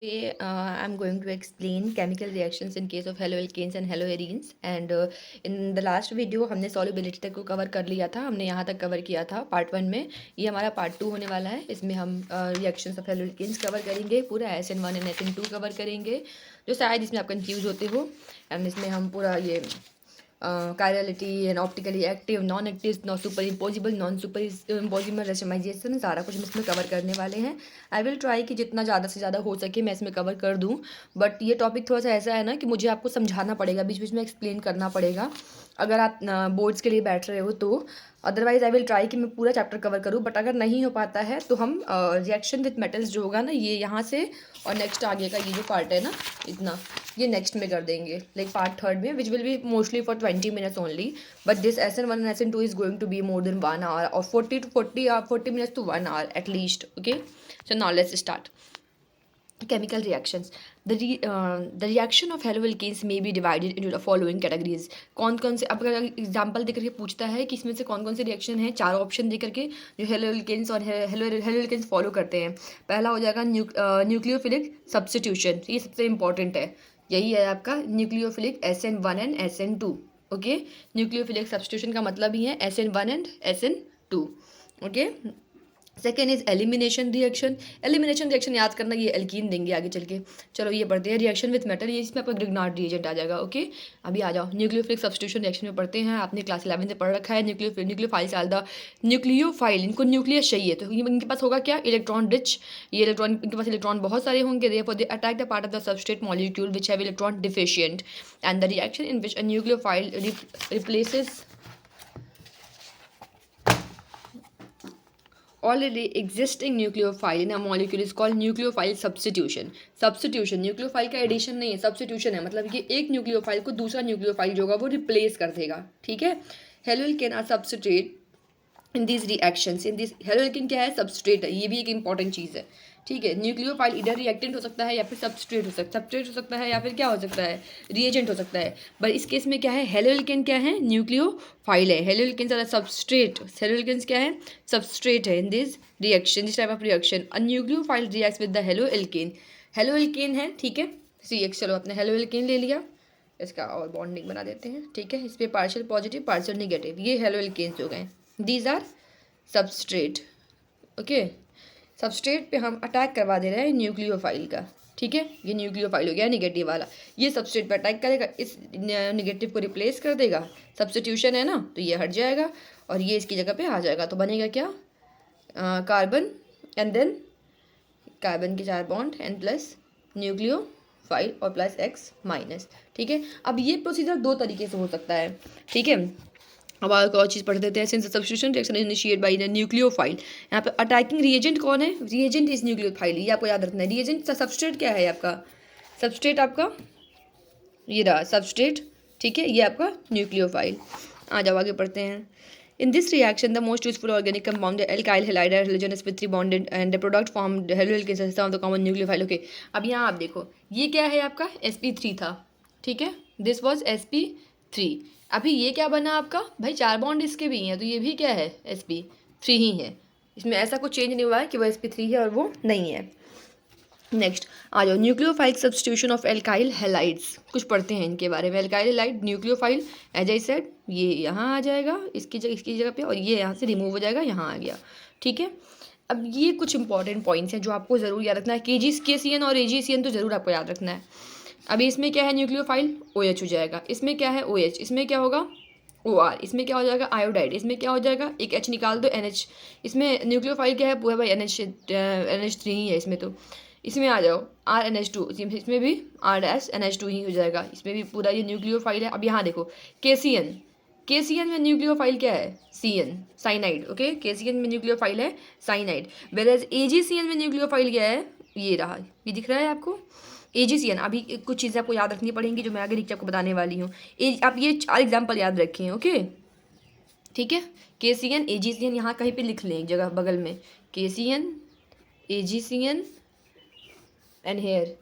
Today, I'm going to explain chemical reactions in case of haloalkanes and haloarenes. And in the last video हमने solubility तक को cover कर लिया था, हमने यहाँ तक कवर किया था पार्ट 1 में। ये हमारा पार्ट 2 होने वाला है। इसमें हम रिएक्शंस ऑफ haloalkanes कवर करेंगे, पूरा SN1 एंड SN2 कवर करेंगे, जो शायद इसमें आप कंफ्यूज होते हो। एंड इसमें हम पूरा ये chirality and optically active, non active, non super imposable, non super imposable racemisation, सारा कुछ हम इसमें कवर करने वाले हैं। आई विल ट्राई कि जितना ज़्यादा से ज़्यादा हो सके मैं इसमें कवर कर दूं। बट ये टॉपिक थोड़ा सा ऐसा है ना कि मुझे आपको समझाना पड़ेगा, बीच बीच में एक्सप्लेन करना पड़ेगा अगर आप बोर्ड्स के लिए बैठ रहे हो तो। अदरवाइज आई विल ट्राई कि मैं पूरा चैप्टर कवर करूँ, बट अगर नहीं हो पाता है तो हम रिएक्शन विथ मेटल्स जो होगा ना, ये यहाँ से और नेक्स्ट आगे का ये जो पार्ट है ना, इतना ये नेक्स्ट में कर देंगे, लाइक पार्ट 3 में, which will be mostly for 20 minutes only. But this SN1 and SN2 is going to be more than 1 hour और 40 minutes to 1 hour at least. Okay, so now let's start. Chemical reactions. The reaction of haloalkanes may be divided into the following categories. कौन कौन से, अब अगर example देकर के पूछता है कि इसमें से कौन कौन से रिएक्शन है, 4 ऑप्शन देकर के जो हेलोअल्केन्स और हेलोअल्केन्स फॉलो करते हैं। पहला हो जाएगा न्यूक्लियोफिलिक सब्स्टिट्यूशन, ये सबसे इंपॉर्टेंट है। यही है आपका nucleophilic SN1 and SN2। Okay, nucleophilic substitution का मतलब ही है SN1 and SN2। Okay, second is elimination reaction. Elimination reaction याद करना, ये एल्कीन देंगे आगे चल के। चलो ये पढ़ते हैं, रिएक्शन विथ मेटल, ये इसमें आपका ग्रिग्नार्ड रिएजेंट आ जाएगा। ओके, अभी आ जाओ न्यूक्लियोफिलिक सब्स्टिट्यूशन रिएक्शन में पढ़ते हैं। आपने क्लास 11 से पढ़ रखा है। न्यूक्लियोफाइल से आलदा न्यूक्लियोफाइल, इनको न्यूक्लियस चाहिए तो इनके पास होगा क्या, इलेक्ट्रॉन रिच। ये इलेक्ट्रॉन, इनके पास इलेक्ट्रॉन बहुत सारे होंगे, therefore they attack the part of the substrate molecule which have electron deficient, and the reaction in which a nucleophile replaces already existing nucleophile in a molecule is called nucleophile substitution. Substitution, nucleophile का addition नहीं है, substitution है, मतलब कि एक nucleophile को दूसरा nucleophile जो होगा वो रिप्लेस कर देगा। ठीक है, haloalkane are substrate in this reactions. In this haloalkane क्या है, सबस्ट्रेट है, ये भी एक इंपॉर्टेंट चीज़ है। ठीक है, न्यूक्लियोफाइल इधर रिएक्टेंट हो सकता है या फिर सब्सट्रेट हो सकता है या फिर क्या हो सकता है, रिएजेंट हो सकता है। बट इस केस में क्या है, हेलोअल्केन क्या है, न्यूक्लियोफाइल है। हेलोअल्केन ज़्यादा सबस्ट्रेट, हेलोअल्केन्स क्या है, सबस्ट्रेट है in this reaction, this type of reaction. A nucleophile reacts with the haloalkane, haloalkane है। ठीक है, चलो अपने हेलोअल्केन ले लिया, इसका और बॉन्डिंग बना देते हैं। ठीक है, इस पर पार्शियल पॉजिटिव पार्शियल निगेटिव, ये हेलोअल्केन्स हो गए। These are substrate. Okay, substrate पे हम अटैक करवा दे रहे हैं न्यूक्लियोफाइल का। ठीक है, ये न्यूक्लियोफाइल हो गया निगेटिव वाला, ये सबस्ट्रेट पे अटैक करेगा, इस निगेटिव को रिप्लेस कर देगा। सब्स्टिट्यूशन है ना, तो ये हट जाएगा और ये इसकी जगह पे आ जाएगा, तो बनेगा क्या, कार्बन एंड देन कार्बन के 4 बॉन्ड एंड प्लस न्यूक्लियोफाइल और प्लस X माइनस। ठीक है, अब ये प्रोसीजर 2 तरीके से हो सकता है। ठीक है, अब एक और चीज़ पढ़ देते हैं। Since substitution reaction initiate by the nucleophile, यहाँ पे अटैकिंग रिएजेंट कौन है, रिएजेंट इज न्यूक्लियोफाइल, ये आपको याद रखना है। रिएजेंट सबस्ट्रेट क्या है आपका, सबस्ट्रेट आपका ये रहा सबस्ट्रेट। ठीक है, ये आपका न्यूक्लियोफाइल। आ जाओ आगे पढ़ते हैं। In this reaction, the most useful organic compound, the alkyl halide are halogenous with 3 bonded and the product formed haloalkane system of the common nucleophile. Okay, अब यहाँ आप देखो, ये क्या है आपका, sp3 था। ठीक है, दिस वॉज sp3। अभी ये क्या बना आपका, भाई 4 बॉन्ड इसके भी हैं, तो ये भी क्या है, sp3 ही है। इसमें ऐसा कुछ चेंज नहीं हुआ है कि वो sp3 है और वो नहीं है। नेक्स्ट आ जाओ, nucleophile substitution of alkyl halides, कुछ पढ़ते हैं इनके बारे में। Alkyl halide nucleophile, as I said, ये यहाँ आ जाएगा इसकी जगह पे, और ये यहाँ से रिमूव हो जाएगा, यहाँ आ गया। ठीक है, अब ये कुछ इंपॉर्टेंट पॉइंट्स हैं जो आपको ज़रूर याद रखना है। KCN और AgCN तो ज़रूर आपको याद रखना है। अभी इसमें क्या है, न्यूक्लियोफाइल OH हो जाएगा, इसमें क्या है OH, इसमें क्या होगा OR, इसमें क्या हो जाएगा आयोडाइड, इसमें क्या हो जाएगा, एक H निकाल दो NH। इसमें न्यूक्लियोफाइल क्या है पूरा भाई, NH3 ही है इसमें, तो इसमें आ जाओ RNH2, इसमें भी RNH2 ही हो जाएगा, इसमें भी पूरा ये न्यूक्लियोफाइल है। अब यहाँ देखो KCN में न्यूक्लियोफाइल क्या है, CN, साइनाइड। ओके, KCN में न्यूक्लियोफाइल है साइनाइड, वेरएज AgCN में न्यूक्लियोफाइल क्या है, ये रहा, ये दिख रहा है आपको AgCN। अभी कुछ चीज़ें आपको याद रखनी पड़ेंगी जो मैं आगे लिख के आपको बताने वाली हूँ। आप ये 4 एग्जाम्पल याद रखें। ओके, ठीक है, KCN AgCN यहाँ कहीं पे लिख लें एक जगह बगल में, KCN AgCN and here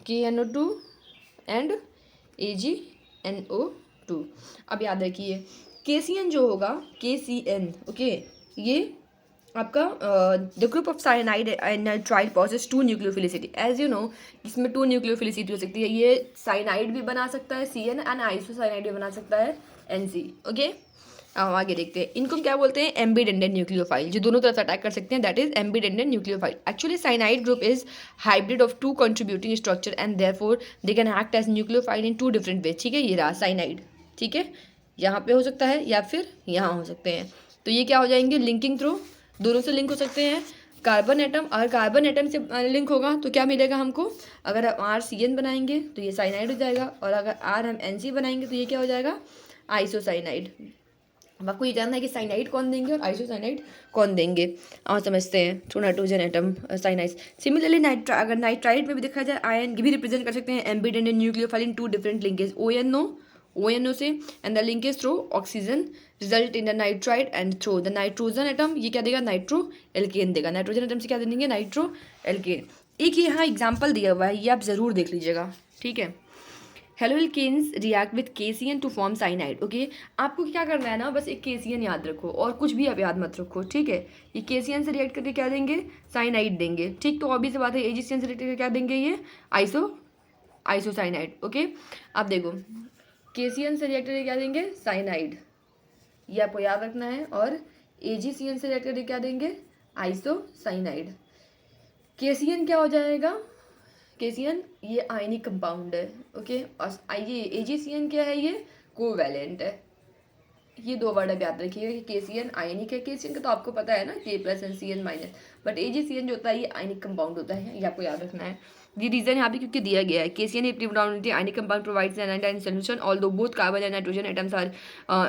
KNO2 and AgNO2। अब याद रखिए KCN जो होगा, KCN, ओके, ये आपका the group of cyanide and nitrile possess two nucleophilicity. As you know इसमें टू न्यूक्लियोफिलिसिटी हो सकती है, ये साइनाइड भी बना सकता है CN एंड आइसोसाइनाइड भी बना सकता है NC। ओके, अब आगे देखते हैं, इनको क्या बोलते हैं, एम्बीडेंडेंट न्यूक्लियोफाइल, जो दोनों तरफ से अटैक कर सकते हैं, that is ambidentate nucleophile. Actually cyanide group is hybrid of two contributing structure and therefore they can act as nucleophile in two different ways. ठीक है, ये रहा साइनाइड, ठीक है, यहाँ पे हो सकता है या फिर यहाँ हो सकते हैं। तो ये क्या हो जाएंगे, लिंकिंग थ्रू, दोनों से लिंक हो सकते हैं। कार्बन एटम, अगर कार्बन एटम से लिंक होगा तो क्या मिलेगा हमको, अगर हम RCN बनाएंगे तो ये साइनाइड हो जाएगा, और अगर हम NC बनाएंगे तो ये क्या हो जाएगा, आइसोसाइनाइड। अब आपको ये जानना है कि साइनाइड कौन देंगे और आइसोसाइनाइड कौन देंगे। और समझते हैं two nitrogen atom cyanide. Similarly अगर नाइट्राइड में भी देखा जाए, आयन भी रिप्रेजेंट कर सकते हैं ambidentate nucleophile in two different linkage, ONO से, and the linkage through oxygen result in the nitride and through the nitrogen atom, ये क्या देगा, नाइट्रो एल्केन देगा। नाइट्रोजन एटम से क्या दे देंगे, नाइट्रो एल्केन। एक यहाँ एग्जाम्पल दिया हुआ है, ये आप जरूर देख लीजिएगा, ठीक है। Haloalkanes react with KCN to form cyanide. Okay, आपको क्या करना है ना, बस एक KCN याद रखो और कुछ भी आप याद मत रखो, ठीक है। ये KCN से रिएक्ट करके क्या देंगे, साइनाइड देंगे, ठीक। तो अभी से बात है, AgCN से रिएक्ट करके क्या देंगे, ये आइसोसाइनाइड। ओके, आप देखो KCN से रिएक्ट करके क्या देंगे, साइनाइड, ये आपको याद रखना है। और AgCN से रिएक्ट करके क्या देंगे, आइसोसाइनाइड। KCN क्या हो जाएगा, KCN ये आयनिक कंपाउंड है, ओके। और ये AgCN क्या है, ये कोवैलेंट है। ये दो वर्ड अब याद रखिएगा कि KCN आयनिक है, KCN का तो आपको पता है ना, K+ and CN-, but AgCN जो होता है ये आयनिक कंपाउंड होता है, ये आपको याद रखना है। ये रीजन यहाँ पे क्योंकि दिया गया है, KCN predominantly ionic compound provides an and solution although both carbon and nitrogen atoms are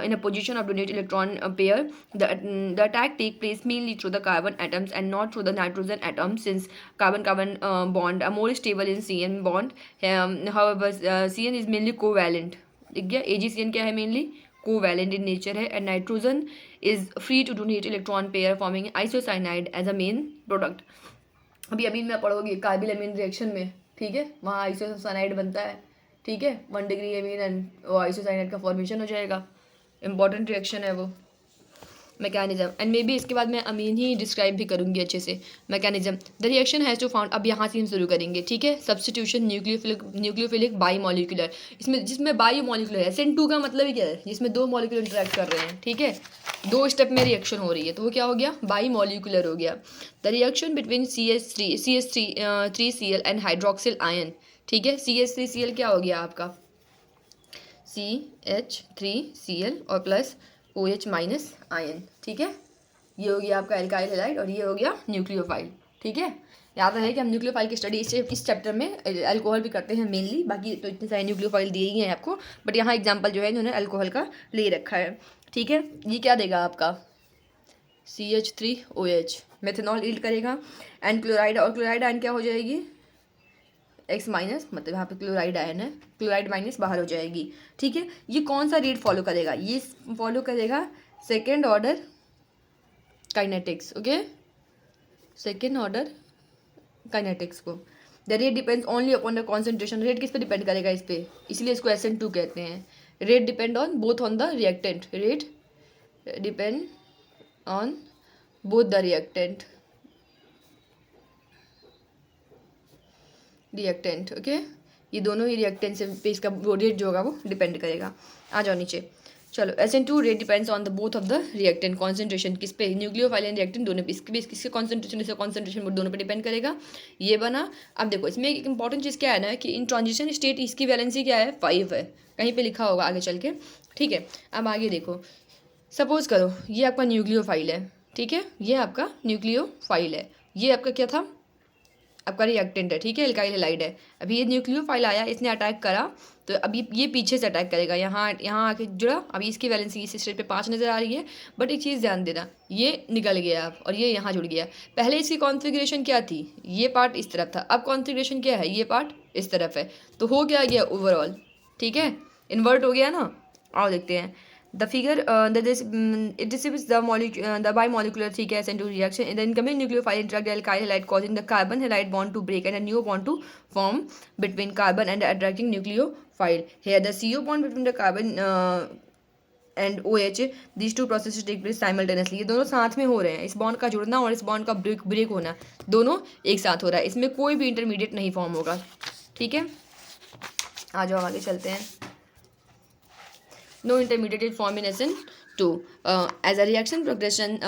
in a position of donate electron pair. The attack take place mainly through the carbon atoms and not through the nitrogen atoms, since carbon-carbon bond are more stable in CN bond. However, CN is mainly covalent. ठीक है, AgCN क्या है, mainly covalent in nature है, and nitrogen is free to donate electron pair forming isocyanide as a main product. अभी amine में पढ़ोगे carbyl अमीन reaction में, ठीक है, वहाँ आइसोसाइनाइड बनता है, ठीक है, 1 डिग्री अमीन एंड वो आइसोसाइनाइड का फॉर्मेशन हो जाएगा। इंपॉर्टेंट रिएक्शन है वो। मैकेनिज्म, एंड मे बी इसके बाद मैं अमीन ही डिस्क्राइब भी करूँगी अच्छे से। Mechanism, the reaction has to found, अब यहाँ से हम शुरू करेंगे, ठीक है। सब्सटीट्यूशन न्यूक्लियोफिलिक बाई मॉलिक्यूलर, इसमें जिसमें बाई मॉलिक्यूलर है, SN2 का मतलब ही क्या है, जिसमें दो मॉलिक्यूल इंटरेक्ट कर रहे हैं, ठीक है, 2 स्टेप में रिएक्शन हो रही है, तो वो क्या हो गया, बाई मॉलिक्यूलर हो गया। The reaction between CH3Cl and hydroxyl ion, ठीक है। CH3Cl क्या हो गया आपका, CH3Cl और प्लस OH- आयन, ठीक है। ये हो गया आपका एल्काइल हैलाइड और ये हो गया न्यूक्लियोफाइल, ठीक है। याद रहे कि हम न्यूक्लियोफाइल की स्टडी इस चैप्टर में अल्कोहल भी करते हैं मेनली, बाकी तो इतने सारे न्यूक्लियोफाइल दिए ही हैं आपको, बट यहाँ एग्जांपल जो है इन्होंने अल्कोहल का ले रखा है, ठीक है। ये क्या देगा आपका, CH3OH, मेथनॉल ईल्ड करेगा, एंड क्लोराइड, और क्लोराइड आयन क्या हो जाएगी, X-, मतलब यहाँ पे क्लोराइड आयन है, क्लोराइड माइनस बाहर हो जाएगी, ठीक है। ये कौन सा रेट फॉलो करेगा, ये फॉलो करेगा second order kinetics, okay, second order kinetics को। The rate depends only upon the concentration, rate किस पे डिपेंड करेगा, इस पे, इसलिए इसको SN2 कहते हैं। Rate depend on both on the reactant, rate depend on both the reactant, okay. ये दोनों ही रिएक्टेंट पे इसका रेट जो होगा वो डिपेंड करेगा। आ जाओ नीचे, चलो। SN2 rate depends on the both of the reactant concentration, किस पे, न्यूक्लियोफाइल एंड रिएक्टेंट दोनों पे, इसके कॉन्सेंट्रेशन, इसका कॉन्सेंट्रेशन दोनों पे डिपेंड करेगा। ये बना। अब देखो इसमें एक इंपॉर्टेंट चीज़ क्या है ना, कि इन ट्रांजिशन स्टेट इसकी वैलेंसी क्या है, 5 है, कहीं पर लिखा होगा आगे चल के, ठीक है। अब आगे देखो, सपोज करो ये आपका न्यूक्लियोफाइल है, ठीक है, ये आपका न्यूक्लियोफाइल है, ये आपका क्या था, आपका रिएक्टेंट है, ठीक है, एल्काइल हैलाइड है। अभी ये न्यूक्लियोफाइल आया, इसने अटैक करा, तो अभी ये पीछे से अटैक करेगा, यहाँ आके जुड़ा। अभी इसकी वैलेंसी इस स्टेट पे 5 नज़र आ रही है, बट एक चीज़ ध्यान देना, ये निकल गया अब और ये यहाँ जुड़ गया। पहले इसकी कॉन्फ़िगरेशन क्या थी, ये पार्ट इस तरफ था, अब कॉन्फ़िगरेशन क्या है, ये पार्ट इस तरफ है, तो हो क्या गया ओवरऑल, ठीक है, इन्वर्ट हो गया ना। आओ देखते हैं the figure, it distributes the bimolecular 3 SN2 reaction in the incoming nucleophile interact the alkyl halide causing the carbon halide bond to break and a new bond to form between carbon and the attracting nucleophile. Here the CO bond between the carbon and OH, these two process take place simultaneously. ये दोनों साथ में हो रहे हैं, इस bond का जुड़ना और इस बॉन्ड का ब्रेक होना दोनों एक साथ हो रहा है, इसमें कोई भी इंटरमीडिएट नहीं फॉर्म होगा। ठीक है, आ जाओ आगे चलते हैं। No intermediate is form in SN2 as a reaction progression.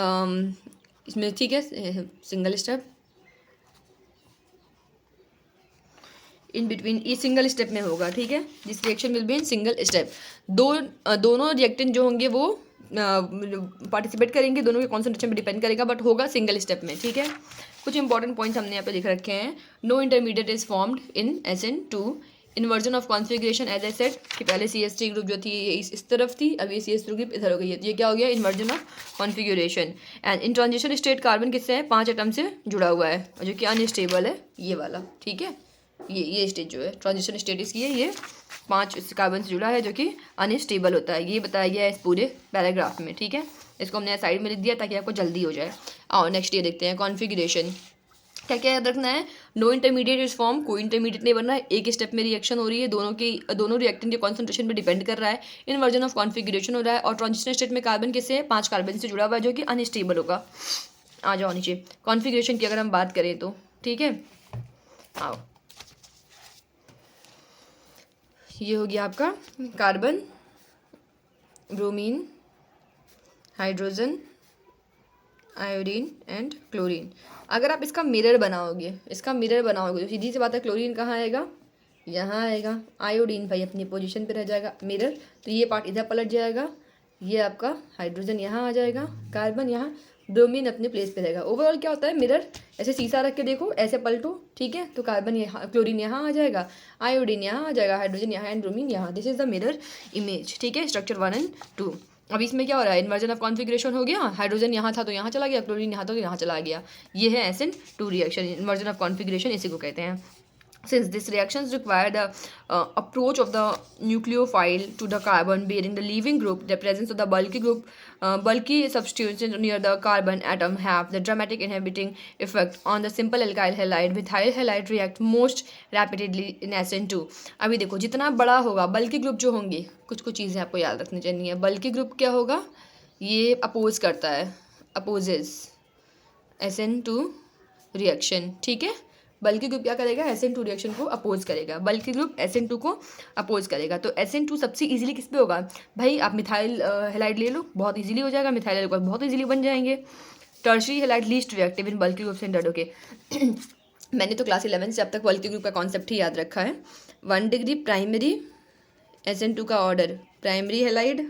इसमें ठीक है सिंगल स्टेप इन बिटवीन, ये सिंगल स्टेप में होगा। ठीक है, this reaction will be in single step. दोनों रिएक्टेंट जो होंगे वो पार्टिसिपेट करेंगे, दोनों के कॉन्सेंट्रेशन पे डिपेंड करेगा, बट होगा सिंगल स्टेप में। ठीक है, कुछ इंपॉर्टेंट पॉइंट्स हमने यहाँ पे लिख रखे हैं। No intermediate is formed in SN2। Inversion of configuration as a set कि पहले CH3 ग्रुप जो थी ये इस तरफ थी, अब ये CH3 ग्रुप इधर हो गई है, तो ये क्या हो गया, inversion of configuration. And in transition state carbon किससे है, 5 एटम से जुड़ा हुआ है, और जो कि अनस्टेबल है ये वाला। ठीक है, ये स्टेज जो है ट्रांजिशन स्टेट इसकी है, ये 5 कार्बन से जुड़ा है जो कि अनस्टेबल होता है, ये बताया गया है इस पूरे पैराग्राफ में। ठीक है, इसको हमने साइड में लिख दिया ताकि आपको जल्दी हो जाए। और नेक्स्ट ये देखते हैं कॉन्फिगरेशन। क्या क्या याद रखना है, नो इंटरमीडिएट इज फॉर्म, कोई इंटरमीडिएट नहीं बन रहा है, एक स्टेप में रिएक्शन हो रही है, दोनों रिएक्टेंट के कॉन्सेंट्रेशन पे डिपेंड कर रहा है, इन्वर्जन ऑफ कॉन्फिगरेशन हो रहा है, और ट्रांजिशन स्टेट में कार्बन किससे है, 5 कार्बन से जुड़ा हुआ है जो कि अनस्टेबल होगा। आ जाओ नीचे, कॉन्फिगरेशन की अगर हम बात करें तो ठीक है, आओ ये हो गया आपका carbon, bromine, hydrogen, iodine and chlorine. अगर आप इसका मिरर बनाओगे तो सीधी सी बात है, क्लोरीन कहाँ आएगा, यहाँ आएगा, आयोडीन भाई अपनी पोजीशन पे रह जाएगा, मिरर तो ये पार्ट इधर पलट जाएगा, ये आपका हाइड्रोजन यहाँ आ जाएगा, कार्बन यहाँ, ब्रोमीन अपने प्लेस पे रहेगा। ओवरऑल क्या होता है, मिरर ऐसे शीशा रख के देखो, ऐसे पलटो, ठीक है, तो कार्बन यहाँ, क्लोरीन यहाँ आ जाएगा, आयोडीन यहाँ आ जाएगा, हाइड्रोजन यहाँ एंड ब्रोमीन यहाँ। This is the mirror image. ठीक है, स्ट्रक्चर 1 और 2। अब इसमें क्या हो रहा है, इन्वर्जन ऑफ कॉन्फिगरेशन हो गया, हाइड्रोजन यहाँ था तो यहाँ चला गया, क्लोरीन यहाँ था तो यहाँ चला गया, ये है SN2 reaction, inversion of configuration इसी को कहते हैं। Since these reactions require the approach of the nucleophile to the carbon bearing the leaving group, the presence of the bulky substituents near the carbon atom have the dramatic inhibiting effect on the simple alkyl halide. Methyl halide react most rapidly in SN2. अभी देखो जितना बड़ा होगा बल्कि group जो होंगे, कुछ चीज़ें आपको याद रखनी चाहिए। बल्कि ग्रुप क्या होगा, ये अपोज करता है, अपोजेस SN2 रिएक्शन। ठीक है, बल्कि ग्रुप क्या करेगा, SN2 रिएक्शन को अपोज करेगा, बल्कि ग्रुप SN2 को अपोज करेगा। तो SN2 सबसे इजीली किस पे होगा भाई, आप मिथाइल हेलाइड ले लो, बहुत इजीली हो जाएगा, मिथाइल एल्कोहल बहुत इजीली बन जाएंगे। टर्शरी हेलाइड लीस्ट रिएक्टिव इन बल्कि ग्रुप सेंटर्ड। ओके मैंने तो क्लास 11 से अब तक बल्कि ग्रुप का कॉन्सेप्ट ही याद रखा है। 1 डिग्री प्राइमरी SN2 का ऑर्डर, primary halide,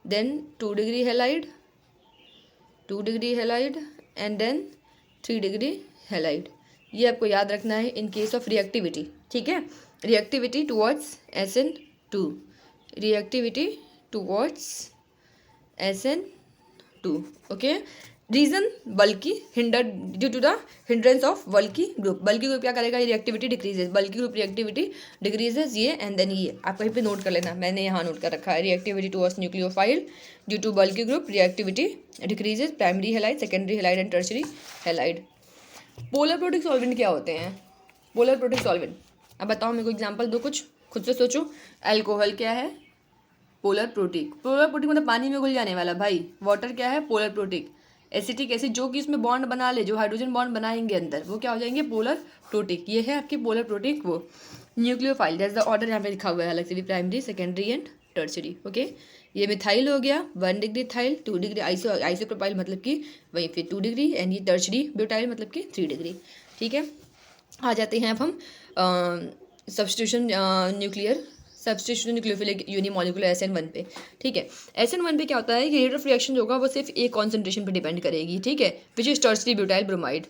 then 2 degree halide, 2 degree halide and then 3 degree halide. ये आपको याद रखना है इन केस ऑफ रिएक्टिविटी। ठीक है, reactivity towards SN2, reactivity towards SN2। Okay, reason bulky hinder due to the hindrance of bulky group. Bulky group क्या करेगा, ये reactivity decreases, bulky group reactivity decreases, ये एंड देन ये आप कहीं पे नोट कर लेना, मैंने यहाँ नोट कर रखा है, reactivity towards nucleophile due to bulky group reactivity decreases, primary halide, secondary halide and tertiary halide. Polar protic solvent क्या होते हैं, पोलर प्रोटिक सॉल्वेंट, अब बताओ मेरे को एग्जाम्पल दो, कुछ खुद से सोचो। अल्कोहल क्या है, पोलर प्रोटिक, पोलर प्रोटिक मतलब पानी में घुल जाने वाला भाई। वाटर क्या है, पोलर प्रोटिक। एसिटिक एसिड जो कि इसमें बॉन्ड बना ले, जो हाइड्रोजन बॉन्ड बनाएंगे अंदर, वो क्या हो जाएंगे, पोलर प्रोटिक। ये है आपकी पोलर प्रोटिक। वो न्यूक्लियोफाइल, दैट्स द ऑर्डर यहाँ पे लिखा हुआ है अलग से भी, primary, secondary and tertiary. Okay, ये मिथाइल हो गया, 1 डिग्री थाइल, 2 डिग्री आइसोप्रोपाइल मतलब कि वहीं फिर 2 डिग्री, एंड ये टर्शरी ब्यूटाइल मतलब कि 3 डिग्री। ठीक है, आ जाते हैं अब हम सब्स्टिट्यूशन न्यूक्लियोफिलिक यूनिमोलिकुलर SN1 पे। ठीक है, SN1 पे क्या होता है कि रेट ऑफ रिएक्शन जो होगा वो सिर्फ एक कॉन्सेंट्रेशन पे डिपेंड करेगी। ठीक है, which is tertiary butyl bromide,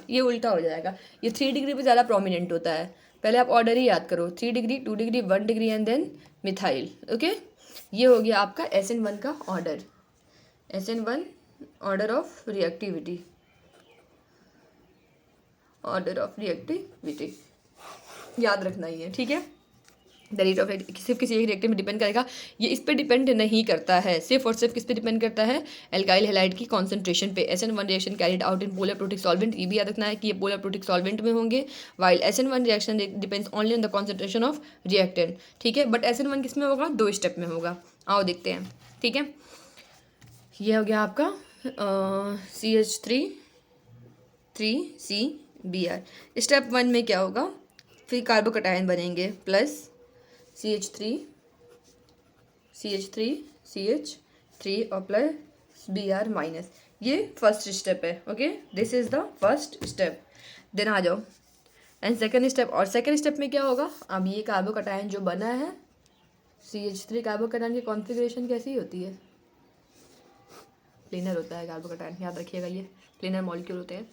ये उल्टा हो जाएगा, ये 3 डिग्री पे ज़्यादा प्रोमिनेंट होता है। पहले आप ऑर्डर ही याद करो, 3 degree, 2 degree, 1 degree and then methyl. Okay, ये हो गया आपका SN1 का order, SN1 order of reactivity, याद रखना ही है। ठीक है, द रेट ऑफ सिर्फ किसी एक रिएक्टर में डिपेंड करेगा, ये इस पे डिपेंड नहीं करता है, सिर्फ और सिर्फ किस पे डिपेंड करता है, एल्काइल हैलाइड की कॉन्सेंट्रेशन पे। SN1 reaction carried out in polar protic solvent, ये भी याद रखना है कि ये पोलर प्रोटिक सॉल्वेंट में होंगे, while SN1 reaction depends only on the concentration of reactant, ठीक है। बट SN1 किस में होगा, 2 स्टेप में होगा। आओ देखते हैं, ठीक है। ये हो गया आपका CH3 स्टेप 1 में क्या होगा, फिर कार्बोकटायन बनेंगे प्लस CH3 और प्लस Br माइनस, ये फर्स्ट स्टेप है। Okay, this is the first step. Then आ जाओ एंड सेकेंड स्टेप, और सेकेंड स्टेप में क्या होगा, अब ये कार्बोकटायन जो बना है CH3 कार्बोकटायन की कॉन्फ़िगरेशन कैसी होती है, प्लेनर होता है कार्बोकटायन, याद रखिएगा ये प्लेनर मॉलिक्यूल होते हैं।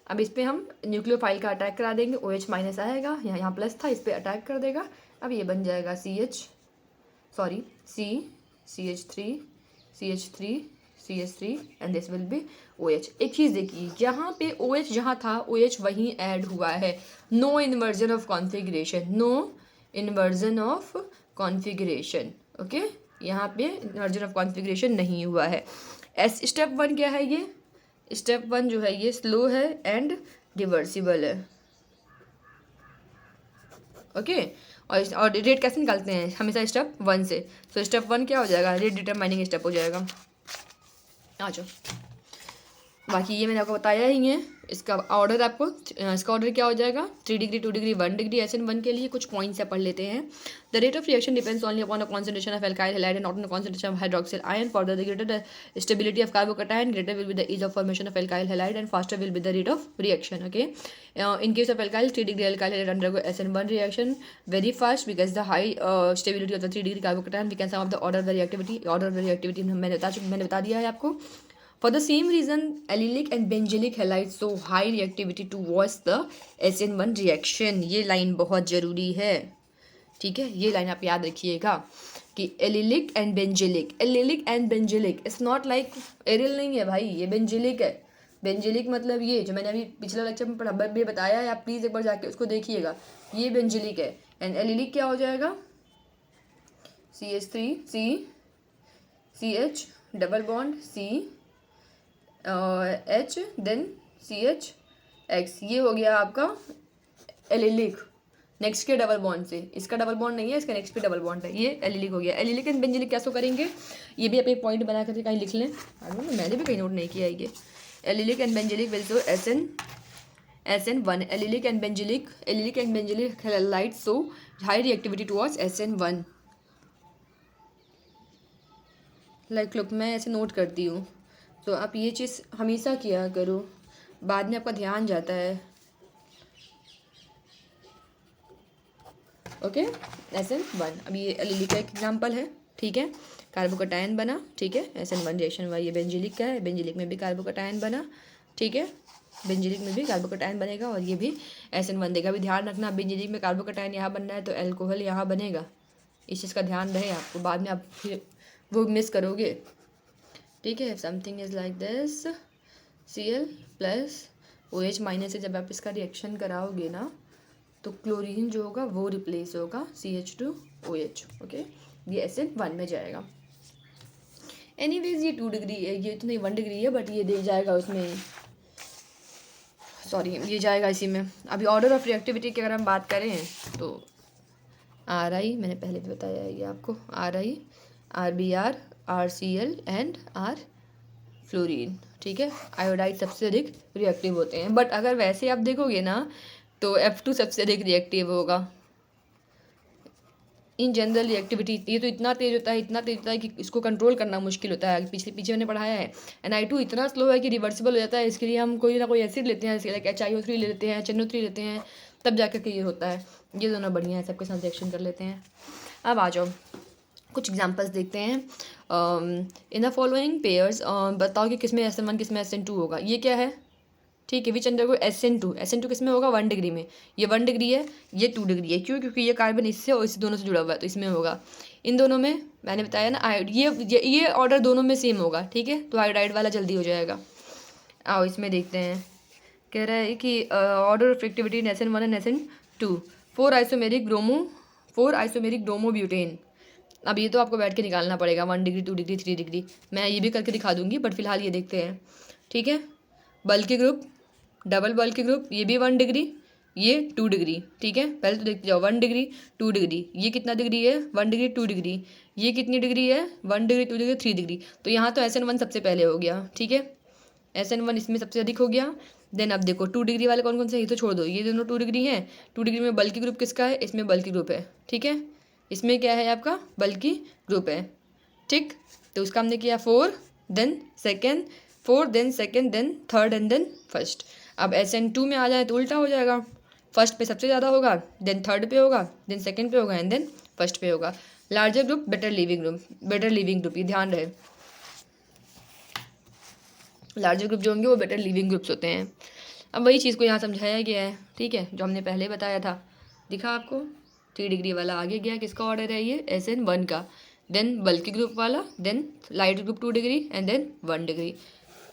अब इस पर हम न्यूक्लियोफाइल का अटैक करा देंगे, OH माइनस आएगा, यहाँ प्लस था, इस पर अटैक कर देगा, अब ये बन जाएगा CH3 and this will be OH। एक चीज़ देखिए, यहाँ पे OH जहाँ था OH वहीं ऐड हुआ है, no inversion of configuration, okay, यहाँ पे इन्वर्जन ऑफ कॉन्फ़िगरेशन नहीं हुआ है। स्टेप 1 क्या है, ये स्टेप 1 जो है ये स्लो है एंड रिवर्सिबल है, ओके। और रेट कैसे निकालते हैं, हमेशा स्टेप 1 से। सो स्टेप 1 क्या हो जाएगा, रेट डिटरमाइनिंग स्टेप हो जाएगा। आ जाओ, बाकी ये मैंने आपको बताया ही है, इसका ऑर्डर क्या हो जाएगा, 3 डिग्री 2 डिग्री 1 डिग्री SN1 के लिए कुछ पॉइंट्स पढ़ लेते हैं। The rate of reaction depends only upon the concentration of alkyl halide and not on the concentration of hydroxyl ion. For the greater the stability of carbocation, greater will be the ease of formation of alkyl halide and faster will be the rate of reaction, okay. In case of alkyl, 3 degree alkyl halide undergo SN1 reaction very fast because the high stability of the 3 degree carbocation, we can sum up the order of the reactivity मैंने बता दिया है आपको। For the same reason, allylic and benzylic halides show high reactivity towards the SN1 reaction। ये line बहुत ज़रूरी है, ठीक है, ये लाइन आप याद रखिएगा कि allylic and benzylic, it's not like aryl नहीं है भाई, ये बेंजिलिक है। बेंजिलिक मतलब ये जो मैंने अभी पिछले लेक्चर में पढ़ा भी बताया है, आप प्लीज़ एक बार जाके उसको देखिएगा, ये बेंजिलिक है। एंड allylic क्या हो जाएगा, CH3 CH double bond H then CHX, ये हो गया आपका एलिलिक। नेक्स्ट के डबल बॉन्ड से, इसका डबल बॉन्ड नहीं है, इसका नेक्स्ट पे डबल बॉन्ड है, ये एलिलिक हो गया। एलिलिक एंड बेंजिलिक कैसे करेंगे, ये भी आप एक पॉइंट बना करके कहीं लिख लें, मैंने भी कहीं नोट नहीं किया है ये। Allylic and benzylic will show SN1, allylic and benzylic halide show high reactivity towards SN1। Like look, मैं ऐसे नोट करती हूँ, तो आप ये चीज़ हमेशा किया करो, बाद में आपका ध्यान जाता है, ओके। SN1, अब ये एलिलिक का एक एग्जाम्पल है, ठीक है, कार्बोकटायन बना, ठीक है, SN1 रिएक्शन हुआ, ये बेंजिलिक का है, बेंजिलिक में भी कार्बोकटायन बना, ठीक है, बेंजिलिक में भी कार्बोकटायन बनेगा और ये भी SN1 देगा। भी ध्यान रखना, बेंजिलिक में कार्बोकटायन यहाँ बनना है तो एल्कोहल यहाँ बनेगा, इस चीज़ का ध्यान रहे आपको, बाद में आप फिर वो मिस करोगे, ठीक है। Something is like this, Cl plus OH minus से जब आप इसका रिएक्शन कराओगे ना, तो क्लोरीन जो होगा वो रिप्लेस होगा CH2OH, ओके, ये SN1 में जाएगा। एनीवेज ये 2 डिग्री है, ये तो नहीं 1 डिग्री है, बट ये दे जाएगा उसमें, सॉरी ये जाएगा इसी में। अभी ऑर्डर ऑफ रिएक्टिविटी की अगर हम बात करें तो RI, मैंने पहले भी बताया है ये आपको, RI, RBr, RCl and R fluorine, ठीक है। आयोडाइड सबसे अधिक रिएक्टिव होते हैं, बट अगर वैसे आप देखोगे ना तो F2 सबसे अधिक रिएक्टिव होगा। इन जनरल रिएक्टिविटी ये तो इतना तेज होता है कि इसको कंट्रोल करना मुश्किल होता है, पीछे मैंने पढ़ाया है। Ni2 इतना स्लो है कि रिवर्सिबल हो जाता है, इसके लिए हम कोई ना कोई एसिड लेते हैं, जैसे लाइक HiO3 ले लेते हैं, HNO3 लेते हैं, तब जाकर के ये होता है। ये दोनों बढ़िया है, सबके साथ रिएक्शन कर लेते हैं। अब आ जाओ कुछ एग्जांपल्स देखते हैं। इन द फॉलोइंग पेयर्स, बताओ कि किसमें SN1 किसमें SN2 होगा। ये क्या है, ठीक है, विच अंडरगो SN2 किस में होगा, 1 डिग्री में, ये 1 डिग्री है, ये 2 डिग्री है, क्यों, क्योंकि ये कार्बन इससे और इस दोनों से जुड़ा हुआ है, तो इसमें होगा। इन दोनों में मैंने बताया ना, ये ऑर्डर दोनों में सेम होगा, ठीक है, तो आयोडाइड वाला जल्दी हो जाएगा। आओ इसमें देखते हैं, कह रहा है कि order of activity in SN1 and SN2, 4 isomeric bromo 4 isomeric bromobutane. अब ये तो आपको बैठ के निकालना पड़ेगा, 1 डिग्री 2 डिग्री 3 डिग्री, मैं ये भी करके दिखा दूंगी, बट फिलहाल ये देखते हैं। ठीक है, बल्कि ग्रुप, डबल बल्कि ग्रुप, ये भी 1 डिग्री, ये 2 डिग्री। ठीक है, पहले तो देखते जाओ, 1 डिग्री 2 डिग्री, ये कितना डिग्री है, 1 डिग्री 2 डिग्री, ये कितनी डिग्री है, 1 डिग्री 2 डिग्री 3 डिग्री। तो यहाँ तो SN1 सबसे पहले हो गया। ठीक है, SN1 इसमें सबसे अधिक हो गया। देन अब देखो 2 डिग्री वाले कौन कौन से, ये तो छोड़ दो, ये दोनों 2 डिग्री हैं। 2 डिग्री में बल्कि ग्रुप किसका है, इसमें बल्कि ग्रुप है। ठीक है, इसमें क्या है आपका, बल्कि ग्रुप है। ठीक, तो उसका हमने किया 4 then second, 4 then second then third and then first. अब SN2 में आ जाए तो उल्टा हो जाएगा, फर्स्ट पे सबसे ज़्यादा होगा, देन थर्ड पे होगा, देन सेकेंड पे होगा एंड देन फर्स्ट पे होगा। Larger group better leaving group, better leaving group, ये ध्यान रहे, लार्जर ग्रुप जो होंगे वो बेटर लिविंग ग्रुप्स होते हैं। अब वही चीज़ को यहाँ समझाया गया है। ठीक है, जो हमने पहले बताया था, दिखा आपको, 3 डिग्री वाला आगे गया, किसका ऑर्डर है ये, SN1 का, देन बल्कि ग्रुप वाला, then light group 2 degree and then 1 degree,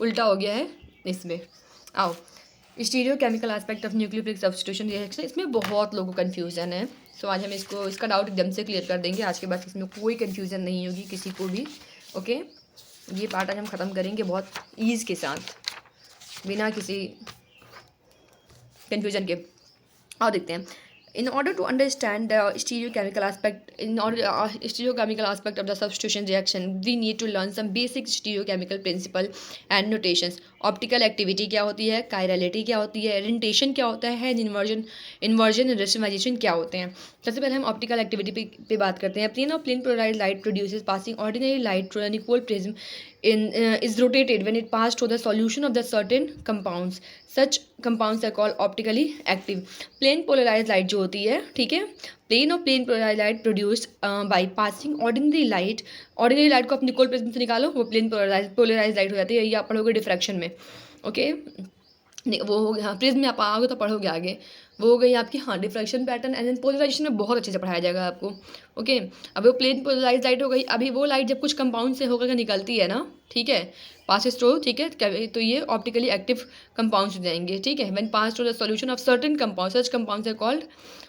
उल्टा हो गया है इसमें। आओ, stereo chemical aspect of nucleophilic substitution reaction, इसमें बहुत लोगों को कन्फ्यूज़न है। सो आज हम इसका डाउट एकदम से क्लियर कर देंगे। आज के बाद इसमें कोई कन्फ्यूज़न नहीं होगी किसी को भी। ओके, ये पार्ट आज हम ख़त्म करेंगे बहुत ईज़ के साथ, बिना किसी कन्फ्यूजन के। और देखते हैं, in order to understand the stereochemical aspect stereochemical aspect of the substitution reaction, we need to learn some basic stereochemical principle and notations. Optical activity क्या होती है, कायरलिटी क्या होती है, ओरिएंटेशन क्या होता है, इन्वर्जन रेशनलाइजेशन क्या होते हैं। सबसे पहले हम ऑप्टिकल एक्टिविटी पे बात करते हैं। Plane of plane polarized light produces passing ordinary light through an equal prism is rotated when it passed through the solution of the certain compounds. Such compounds are called optically active. Plane polarized light जो होती है, ठीक है, plane और plane polarized light produced by passing ordinary light को अपनी equal prism से निकालो, वो प्लेन पोलराइज्ड लाइट हो जाती है। ये आप पढ़ोगे डिफ्रैक्शन में। ओके, वो हो गया, प्रिज्म में आप आओगे तो पढ़ोगे आगे, वो हो गई आपकी हाँ diffraction pattern and then polarization में बहुत अच्छे से पढ़ाया जाएगा आपको। ओके, अब वो प्लेन पोलराइज्ड लाइट हो गई। अभी वो लाइट जब कुछ कंपाउंड से होकर निकलती है ना, ठीक है, पासिस थ्रू, ठीक है, तो ये ऑप्टिकली एक्टिव कंपाउंड्स हो जाएंगे। ठीक है, when pass through the solution of certain compound, such compounds are called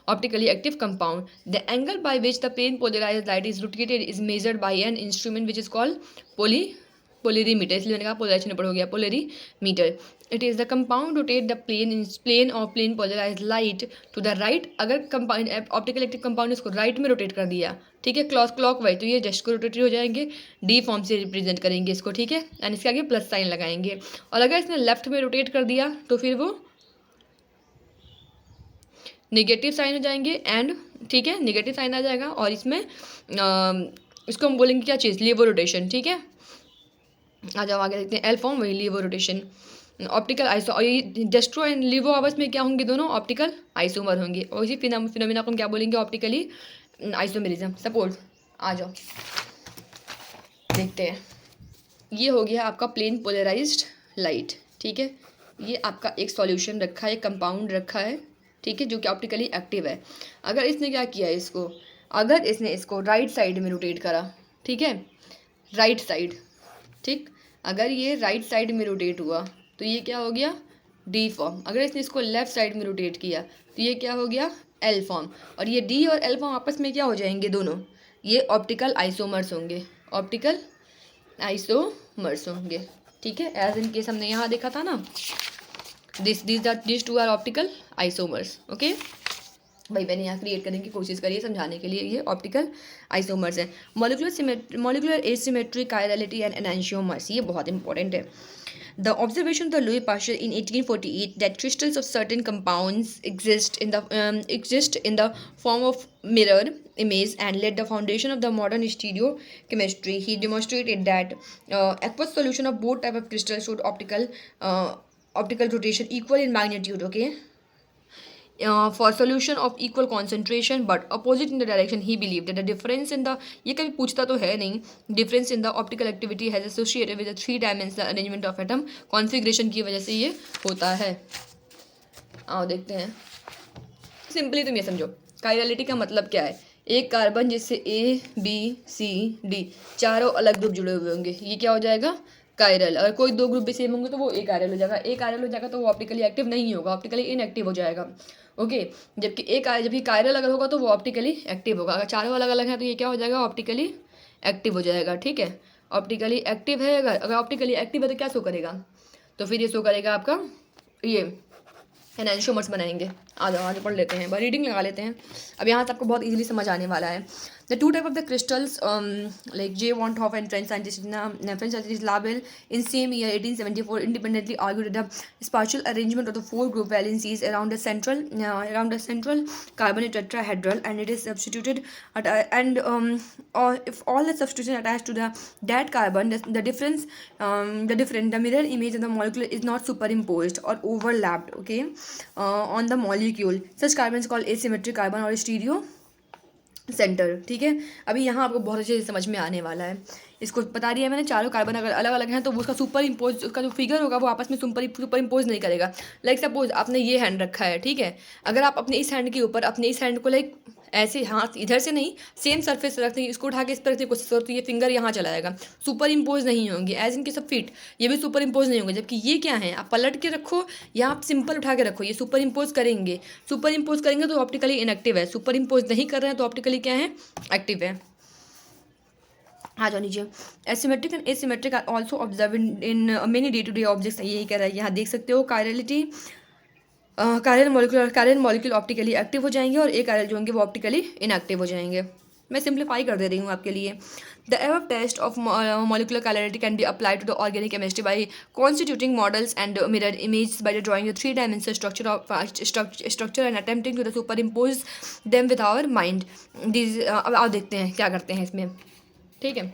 optically active compound. The angle by which the plane polarized light is rotated is measured by an instrument which is called polarimeter. इसलिए मैंने कहा polarization पढ़ हो गया, polarimeter. It is the compound rotate the plane और plane polarized light to the right. अगर compound optical active compound इसको right में रोटेट कर दिया, ठीक है, क्लॉक वाइज, तो ये जस्ट को रोटेटरी हो जाएंगे, डी फॉर्म से रिप्रेजेंट करेंगे इसको। ठीक है, एंड इसके आगे प्लस साइन लगाएंगे। और अगर इसने लेफ्ट में रोटेट कर दिया तो फिर वो नेगेटिव साइन हो जाएंगे एंड, ठीक है, नेगेटिव साइन आ जाएगा। और इसमें इसको हम बोलेंगे क्या चीज़, लीवो रोटेशन। ठीक है, आ जाओ आगे देखते हैं, एल फॉर्म वही लीवो रोटेशन, ऑप्टिकल आइसो, और ये डेस्ट्रो एंड लीवो आपस में क्या होंगे, दोनों ऑप्टिकल आइसोमर होंगे। और इसी फिनोमिना को हम क्या बोलेंगे, ऑप्टिकली आइसोमेरिज्म। सपोज आ जाओ देखते हैं, ये हो गया आपका प्लेन पोलराइज्ड लाइट। ठीक है, ये आपका एक सॉल्यूशन रखा है, एक कंपाउंड रखा है, ठीक है, जो कि ऑप्टिकली एक्टिव है। अगर इसने क्या किया इसको, अगर इसने इसको राइट साइड में रोटेट करा, ठीक है, राइट साइड, ठीक, अगर ये राइट साइड में रोटेट हुआ तो ये क्या हो गया, डी फॉर्म। अगर इसने इसको लेफ्ट साइड में रोटेट किया तो ये क्या हो गया, एल फॉर्म। और ये डी और एल फॉर्म आपस में क्या हो जाएंगे, दोनों ये ऑप्टिकल आइसोमर्स होंगे, ऑप्टिकल आइसोमर्स होंगे। ठीक है, एज इन केस हमने यहाँ देखा था ना, this two are optical isomers. Okay भाई, मैंने यहाँ क्रिएट करने की कोशिश करी है समझाने के लिए, ये ऑप्टिकल आइसोमर्स है। Molecular asymmetry, chirality and enantiomers, ये बहुत इंपॉर्टेंट है। The observation of Louis Pasteur in 1848 that crystals of certain compounds exist in the form of mirror image and laid the foundation of the modern stereochemistry. He demonstrated that aqueous solution of both type of crystals showed optical rotation equal in magnitude. Okay. For solution of equal concentration but opposite in the direction, he believed that the difference in the, ये कभी पूछता तो है नहीं, difference in the optical activity has associated with the 3-dimensional arrangement of atom configuration की वजह से ये होता है। आओ देखते हैं, सिंपली तुम ये समझो, कायरलिटी का मतलब क्या है, एक कार्बन जिससे A B C D चारों अलग ग्रुप जुड़े हुए होंगे, ये क्या हो जाएगा, कायरल। अगर कोई दो ग्रुप भी सेम होंगे तो वो एक आयरल हो जाएगा, एक आयरल हो जाएगा तो वो ऑप्टिकली एक्टिव नहीं होगा, ऑप्टिकली इनएक्टिव हो जाएगा। ओके, जबकि कायरल अगर होगा तो वो ऑप्टिकली एक्टिव होगा। अगर चारों अलग अलग हैं तो ये क्या हो जाएगा, ऑप्टिकली एक्टिव हो जाएगा। ठीक है, ऑप्टिकली एक्टिव है, अगर ऑप्टिकली एक्टिव है तो क्या शो करेगा, तो फिर ये शो करेगा आपका ये एनांशियोमर्स बनाएंगे। आ जाओ आगे पढ़ लेते हैं, रीडिंग लगा लेते हैं। अब यहाँ तक आपको बहुत इजीली समझ आने वाला है। The two type of the crystals like J. Van 't Hoff and French scientist Labelle in same year 1874 independently argued that the spatial arrangement of the four group valencies around a central carbonate tetrahedral, and it is substituted or if all the substitution attached to that carbon, the mirror image of the molecule is not superimposed or overlapped, okay, on the molecule. Such carbon is called asymmetric carbon or stereo centre. ठीक है, अभी यहाँ आपको बहुत अच्छे से समझ में आने वाला है। इसको बता दिया मैंने, चारों कार्बन अगर अलग अलग हैं तो उसका सुपर इम्पोज, उसका जो फिगर होगा वो आपस में सुपर इम्पोज नहीं करेगा। लाइक सपोज आपने ये हैंड रखा है, ठीक है, अगर आप अपने इस हैंड के ऊपर अपने इस हैंड को लाइक ऐसे हाथ इधर से नहीं सेम सरफेस रखते हैं, इसको उठा के इस पर रखने की कोशिश करो तो ये फिंगर यहाँ चला जाएगा, सुपर इम्पोज नहीं होंगे। एज इनके सब फिट ये भी सुपर इम्पोज नहीं होंगे। जबकि ये क्या है, आप पलट के रखो या आप सिंपल उठा के रखो, ये सुपर इम्पोज करेंगे। सुपर इम्पोज करेंगे तो ऑप्टिकली इनएक्टिव है, सुपर इम्पोज नहीं कर रहे हैं तो ऑप्टिकली क्या है, एक्टिव है। आ जाओ नीचे। Asymmetric and asymmetric are also observe in many day to day objects, यही कह रहा है। यहाँ देख सकते हो chirality, chiral molecule optically active हो जाएंगे और एक कायरल जो होंगे वो ऑप्टिकली इनएक्टिव हो जाएंगे। मैं सिंप्लीफाई कर दे रही हूँ आपके लिए। The above test of molecular chirality can be applied to the organic chemistry by constituting models and mirror image by drawing three dimensional structure and attempting to the superimpose them with our mind. अब आओ देखते हैं क्या करते हैं इसमें। ठीक है,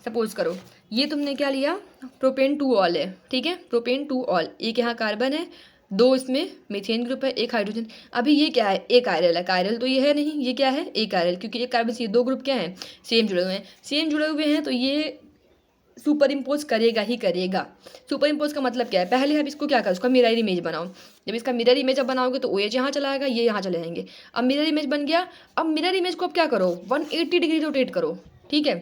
सपोज करो ये तुमने क्या लिया, प्रोपेन 2 ऑल है, ठीक है, प्रोपेन 2 ऑल, एक यहाँ कार्बन है, दो इसमें मीथेन ग्रुप है, एक हाइड्रोजन। अभी ये क्या है, एक आयरल है, कायरल तो ये है नहीं, ये क्या है, एक आयरल, क्योंकि एक कार्बन से ये दो ग्रुप क्या है, सेम जुड़े हुए हैं, सेम जुड़े हुए हैं तो ये सुपर इम्पोज करेगा ही करेगा। सुपर इम्पोज का मतलब क्या है, पहले आप इसको क्या करो, उसका मिरर इमेज बनाओ। जब इसका मिरर इमेज अब बनाओगे तो OH यहाँ चला आएगा, ये यहाँ चले जाएंगे। अब मिरर इमेज बन गया, अब मिरर इमेज को अब क्या करो, 180 डिग्री रोटेट करो। ठीक है,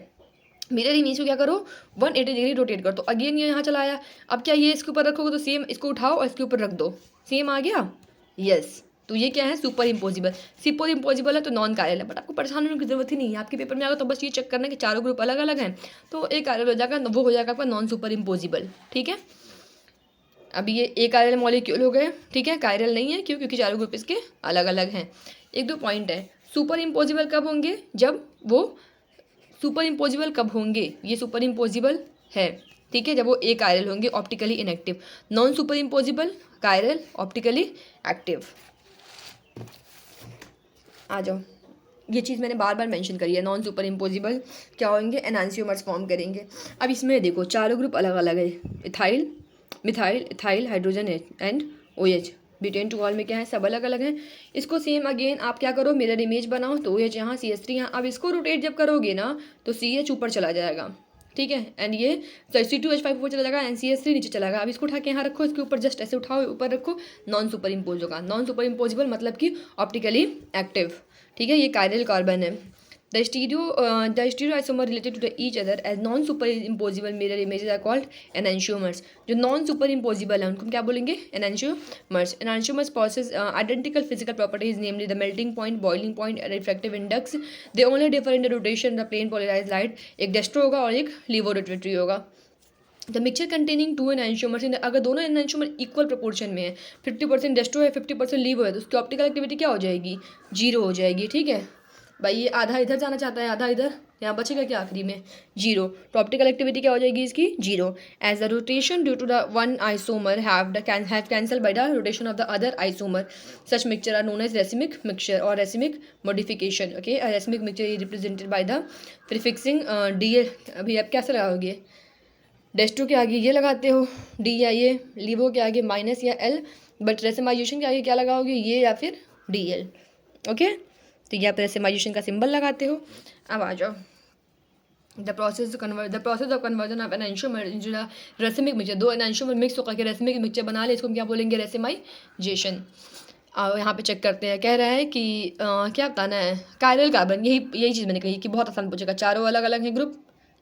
मिरर इमेज को क्या करो, 180 डिग्री रोटेट करो। तो अगेन ये यहाँ चला आया। अब क्या ये इसके ऊपर रखोगे तो सेम इसको उठाओ और इसके ऊपर रख दो, सेम आ गया, यस। तो ये क्या है, सुपर इम्पोजिबल। सुपर इम्पोजिबल है तो नॉन कायरल है, बट आपको परेशान होने की जरूरत ही नहीं है। आपके पेपर में आएगा तो बस ये चेक करना कि चारों ग्रुप अलग अलग हैं तो एक कायरल हो जाएगा, वो हो जाएगा आपका नॉन सुपर इम्पोजिबल। ठीक है, अभी ये एक कायरल मॉलिक्यूल हो गए, ठीक है, कायरल नहीं है क्योंकि चारों ग्रुप इसके अलग अलग हैं। एक दो पॉइंट है, सुपर इम्पोजिबल कब होंगे, जब वो सुपर इम्पोजिबल कब होंगे, ये सुपर इम्पोजिबल है, ठीक है, जब वो एक कायरल होंगे optically inactive. Non super impossible chiral optically active. आ जाओ, ये चीज़ मैंने बार बार मेंशन करी है, नॉन सुपर इम्पोजिबल क्या होंगे, एनांशियोमर्स फॉर्म करेंगे। अब इसमें देखो चारों ग्रुप अलग अलग है, ethyl methyl ethyl hydrogen and OH। Butane 2 all में क्या है, सब अलग अलग हैं। इसको सेम अगेन आप क्या करो, मिरर इमेज बनाओ तो OH यहाँ, CH3 यहाँ। अब इसको रोटेट जब करोगे ना तो CH ऊपर चला जाएगा, ठीक है, एंड ये C2H5 ऊपर चला जाएगा एंड CH3 नीचे चला जाएगा। अब इसको उठा के यहाँ रखो, इसके ऊपर जस्ट ऐसे उठाओ, ऊपर रखो, नॉन सुपर इम्पोज होगा। नॉन सुपर इम्पोजिबल मतलब कि ऑप्टिकली एक्टिव। ठीक है, ये कायरल कार्बन है। The stereoisomer related to the each other as non-superimposable mirror images are called enantiomers. जो non-superimposable है उनको क्या बोलेंगे, enantiomers. Enantiomers possess identical physical properties, namely the melting point, boiling point, and refractive index. They only differ in the rotation of the plane polarized light. एक डेस्ट्रो होगा और एक लीवो rotatory होगा। द मिक्सचर कंटेनिंग 2 एनांशियोमर्स, अगर दोनों एनांशियोमर equal proportion में है, 50% डेस्ट्रो है 50% लीवो है, तो उसकी ऑप्टिकल एक्टिविटी क्या हो जाएगी, 0 हो जाएगी। ठीक है भाई, ये आधा इधर जाना चाहता है आधा इधर, यहाँ बचेगा क्या आखिरी में, 0। तो ऑप्टिकल एक्टिविटी क्या हो जाएगी इसकी, 0। As the rotation due to the one isomer have cancel by the rotation of the other isomer, such mixture are known as racemic mixture और racemic modification. Okay, racemic mixture is represented by the prefixing DL। अभी आप कैसे लगाओगे, डेस्ट्रो के आगे ये लगाते हो D या ये, लीवो के आगे माइनस या L, बट रेसिमाइजेशन के आगे क्या लगाओगे, ये या फिर DL। ओके, तो ये आप रेसिमाइजेशन का सिंबल लगाते हो। अब आ जाओ, the process of conversion of enantiomer into the racemic mixture. दो एनांशियोमर मिक्स होकर के रेसिमिक मिक्सचर बना ले, इसको हम क्या बोलेंगे, रेसिमाइजेशन। यहाँ पे चेक करते हैं, कह रहा है कि क्या बताना है, कायरल कार्बन, यही चीज़ मैंने कही कि बहुत आसान पूछेगा। चारों अलग अलग हैं ग्रुप,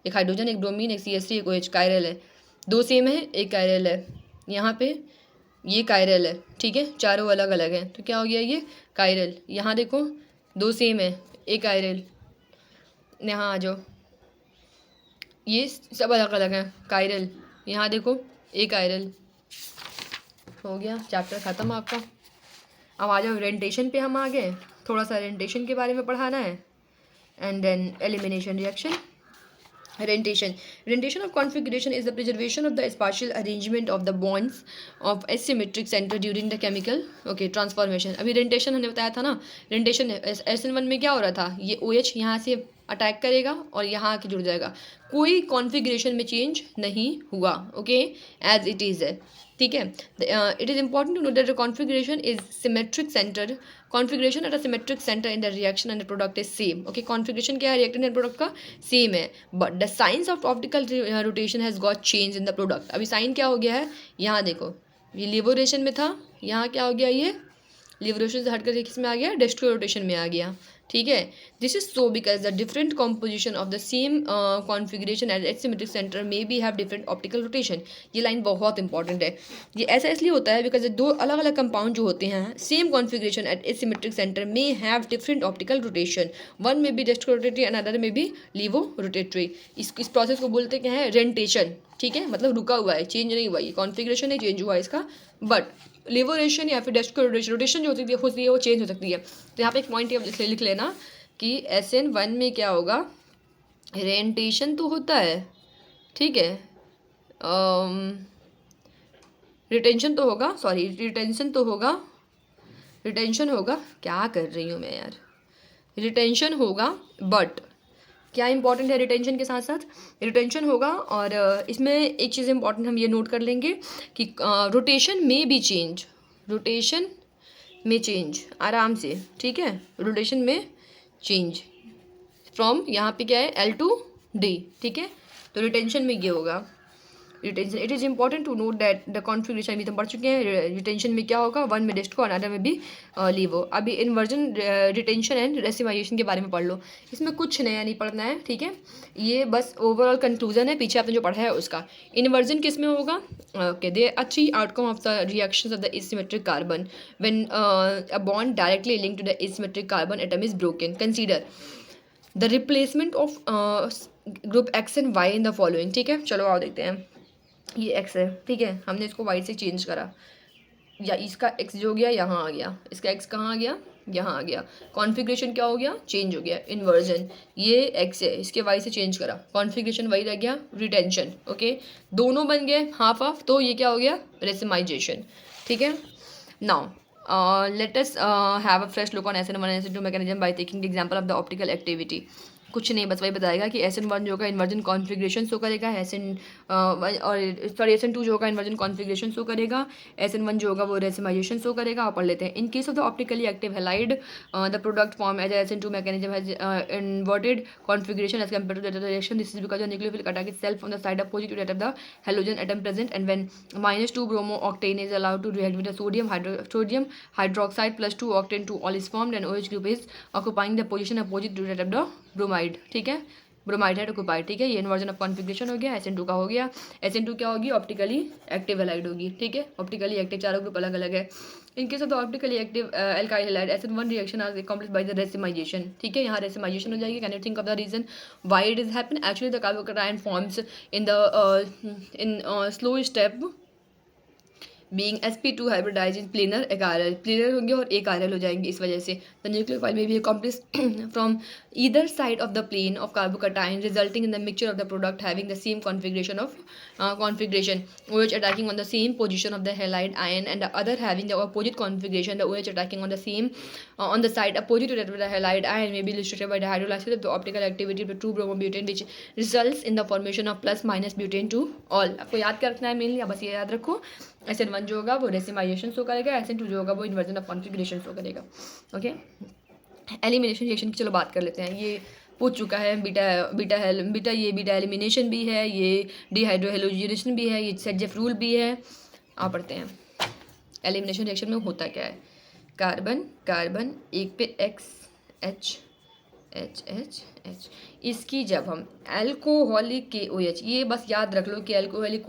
एक हाइड्रोजन, एक ब्रोमीन, एक CH3, एक OH, कायरल है। 2 सेम है, एक कायरल है। यहाँ पे ये कायरल है, ठीक है, चारों अलग अलग हैं, तो क्या हो गया ये कायरल। यहाँ देखो 2 सेम है, एक कायरल। यहाँ आ जाओ, ये सब अलग अलग हैं, कायरल। यहाँ देखो एक कायरल। हो गया चैप्टर ख़त्म आपका। अब आ जाओ ओरिएंटेशन पे, हम आ गए। थोड़ा सा ओरिएंटेशन के बारे में पढ़ाना है and then elimination reaction. Orientation of configuration is the preservation of the spatial arrangement of the bonds of asymmetric center during the chemical transformation। अभी orientation हमने बताया था ना, orientation SN1 में क्या हो रहा था, ये OH यहाँ से अटैक करेगा और यहाँ आके जुड़ जाएगा, कोई कॉन्फ़िगरेशन में चेंज नहीं हुआ, ओके, एज इट इज़ है, ठीक है। It is important to know that the configuration is symmetric centre, configuration at a symmetric centre in the reaction and the product is same, okay. Configuration क्या है reactant and product का, same है, but the science of optical rotation has got change in the product. अभी sign क्या हो गया है, यहाँ देखो, ये लिबरेशन में था, यहाँ क्या हो गया, ये लिबरेशन से हटकर किस में आ गया, डेस्ट्रो रोटेशन में आ गया, ठीक है। This is so because the different composition of the same configuration at asymmetric centre may be have different optical rotation. ये लाइन बहुत इंपॉर्टेंट है, ये ऐसा इसलिए होता है बिकॉज दो अलग अलग कंपाउंड जो होते हैं same configuration at asymmetric centre may have different optical rotation, one may be dextro rotatory and other may be levo rotatory. इस प्रोसेस को बोलते क्या है, रेंटेशन, ठीक है, मतलब रुका हुआ है, चेंज नहीं हुआ, ये कॉन्फ़िगरेशन नहीं चेंज हुआ इसका, बट लिबरेशन या फिर डेस्ट्रो रोटेशन जो होती है वो चेंज हो सकती है। तो यहाँ पे एक पॉइंट लिख लेना कि SN1 में क्या होगा, रेंटेशन तो होता है, ठीक है, रिटेंशन तो होगा, सॉरी रिटेंशन होगा, क्या कर रही हूँ मैं यार, रिटेंशन होगा, बट क्या इंपॉर्टेंट है रिटेंशन के साथ साथ, रिटेंशन होगा। और इसमें एक चीज़ इंपॉर्टेंट हम ये नोट कर लेंगे कि रोटेशन में भी चेंज, रोटेशन में चेंज आराम से, ठीक है, रोटेशन में चेंज फ्रॉम यहाँ पे क्या है L to D, ठीक है, तो रिटेंशन में ये होगा retention. It is important to note that the configuration अभी तो पढ़ चुके हैं, रिटेंशन में क्या होगा, वन में डेस्ट्रो अनदर में भी लीवो। अभी इन्वर्जन, रिटेंशन एंड रेसिमाइजेशन के बारे में पढ़ लो, इसमें कुछ नया नहीं पढ़ना है, ठीक है, ये बस ओवरऑल कंक्लूजन है पीछे आपने जो पढ़ा है उसका। इन्वर्जन किस में होगा, okay, there are 3 outcome of the reactions of the asymmetric carbon when a bond directly linked to the asymmetric carbon atom is broken. Consider the replacement of group X and Y in the following, ठीक है, चलो आओ देखते हैं। ये X है, ठीक है, हमने इसको Y से चेंज करा, या इसका X जो हो गया यहाँ आ गया, इसका X कहाँ आ गया, यहाँ आ गया, कॉन्फ़िगरेशन क्या हो गया, चेंज हो गया, इन्वर्जन। ये X है, इसके Y से चेंज करा, कॉन्फ़िगरेशन वही रह गया, रिटेंशन, ओके, दोनों बन गए हाफ हाफ, तो ये क्या हो गया, रेसिमाइजेशन, ठीक है। Now let us have a fresh look on SN1 and SN2 mechanism by taking the example of the optical activity। कुछ नहीं, बस वही बताएगा कि SN1 जो होगा इन्वर्जन कॉन्फ़िगरेशन शो करेगा, और सॉरी SN2 जो होगा इन्वर्जन कॉन्फ़िगरेशन शो करेगा, SN1 जो होगा वो रेसिमाइजेशन शो करेगा। आप पढ़ लेते हैं। In case of the optically active halide the product form as SN2 mechanism has inverted configuration as compare to the reaction. This is because the nucleophilic attack itself from the side opposite to that of the halogen atom present, and when -2 bromo octane is allowed to react with the sodium hydroxide plus 2 octane 2 all is formed, and OH group is occupying the position opposite to that of the bromide, ठीक है, bromide है occupied, ठीक है, ये inversion of configuration हो गया। SN2 का हो गया, SN2 क्या होगी, ऑप्टिकली एक्टिव हैलाइड होगी, ठीक है, ऑप्टिकली एक्टिव, चारों ग्रुप अलग अलग है। In case of the optically active alkyl halide SN1 reaction are accomplished by the racemization, ठीक है, यहाँ रेसिमाइजेशन हो जाएगी। Can you think of the reason why it is happen, actually the carbocation forms in the slow step being sp2 hybridize in planar achiral, planar होंगे और एकाइरल हो जाएंगे इस वजह से। द न्यूक्लियोफाइल में भी accomplish from either side of the plane of carbocation resulting in the mixture of the product having the same configuration of configuration, OH attacking on the same position of the halide ion and the other having the opposite configuration, the OH attacking on the same on the side opposite to that of the halide ion may be illustrated by the hydrolysis of the optical activity of the 2-bromobutane which results in the formation of plus minus butane to all। आपको याद क्या रखना है mainly, बस ये याद रखो, SN1 जो होगा वो रेसिमाइजेशन शो करेगा, SN2 जो होगा वो इन्वर्जन ऑफ कॉन्फ़िगरेशन शो करेगा, ओके। एलिमिनेशन रिएक्शन की चलो बात कर लेते हैं, ये पूछ चुका है, बीटा एलिमिनेशन भी है, ये डिहाइड्रोहेलोजिनेशन भी है, ये सेट-जेफ रूल भी है। आप पढ़ते हैं एलिमिनेशन रिएक्शन में होता क्या है, कार्बन कार्बन एक पे X H HHH। इसकी जब हम अल्कोहलिक KOH, ये बस याद रख लो कि अल्कोहलिक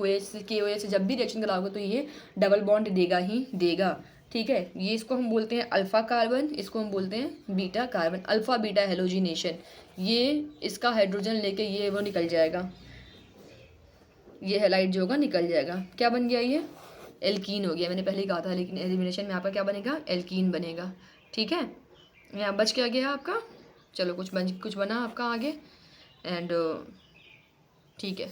KOH से जब भी रिएक्शन कराओगे तो ये डबल बॉन्ड देगा ही देगा, ठीक है। ये इसको हम बोलते हैं अल्फा कार्बन, इसको हम बोलते हैं beta carbon, alpha beta halogenation. ये इसका हाइड्रोजन लेके ये वो निकल जाएगा, ये हैलाइड जो होगा निकल जाएगा। क्या बन गया ये? एल्कीन हो गया। मैंने पहले ही कहा था, लेकिन एलिमिनेशन में आपका क्या बनेगा? एल्कीन बनेगा, ठीक है। यहाँ बच क्या गया आपका? चलो कुछ बना आपका आगे एंड ठीक है।